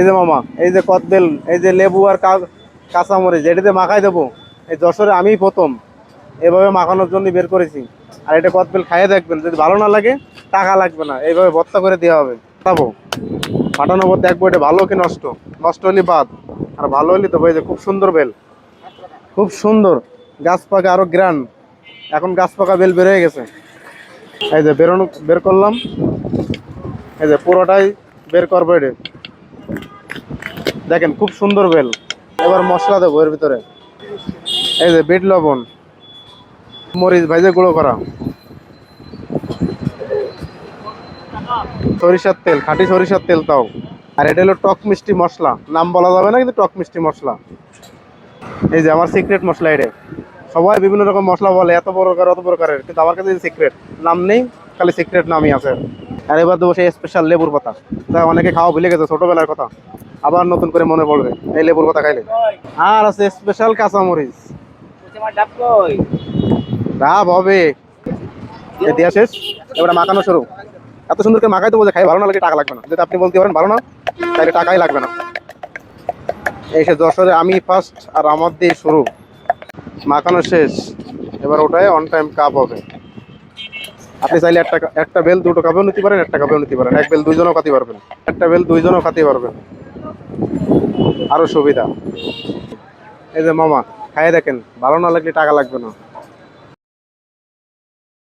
এই যে মামা, এই যে কদবেল, এই যে লেবু আর কাঁচামরিচ, এটাতে মাখাই দেবো। এই যশোরে আমিই প্রথম এভাবে মাখানোর জন্য বের করেছি। আর এটা কদবেল খাইয়ে দেখবেন, যদি ভালো না লাগে টাকা লাগবে না, এইভাবে ভর্তা করে দেওয়া হবে। খাবো ফাটানোর পর দেখবো এটা ভালো কি নষ্ট। নষ্ট হলে বাদ, আর ভালো হলে তো এই যে খুব সুন্দর বেল, খুব সুন্দর। গাছ পাকা আরো গ্রান, এখন গাছ পাকা বেল বের হয়ে গেছে। এই যে বের করলাম, এই যে পুরোটাই বের করবো এটা। দেখেন খুব সুন্দর বেল। এবার মশলা দেবো এর ভিতরে। এই যে বিট লবণ, মরিচ ভাইজে গুঁড়ো করা, সরিষার তেল, খাঁটি সরিষার তেল তাও। আর এটা হলো টক মিষ্টি মশলা, নাম বলা যাবে না কিন্তু টক মিষ্টি মশলা। এই যে আমার সিক্রেট মশলা এটা। সবাই বিভিন্ন রকম মশলা বলে, এত প্রকার অত প্রকারের, কিন্তু আমার কাছে সিক্রেট নাম নেই, খালি সিক্রেট নামই আছে। আর এবার দেবো সেই স্পেশাল লেবুর পাতা, তা অনেকে খাওয়া ভুলে গেছে ছোটবেলার কথা, আবার নতুন করে মনে পড়বে এই লেবুর পাতা খাইলে। আর আছে স্পেশাল কাঁচামরিচ। ডাব হবে, দেওয়া শেষ, এবার মাখানো শুরু। এত সুন্দর করে মাখাই দেবো যে খাই ভালো না লাগে টাকা লাগবে না। যদি আপনি বলতে পারেন ভালো না, তাহলে টাকাই লাগবে না। এই সে যশোরে আমি ফার্স্ট, আর আমার দিয়ে শুরু। মাখানো শেষ, এবার ওটাই অন টাইম কাপ হবে। আপনি চাইলে একটা বেল দুটো কাপেও নিতে পারেন, একটা কাপেও নিতে পারেন, এক বেল দুইজনও খাতে পারবেন, একটা বেল দুইজনও খাতে পারবেন, আরো সুবিধা। এই যে মামা খাইয়ে দেখেন, ভালো না লাগলে টাকা লাগবে না।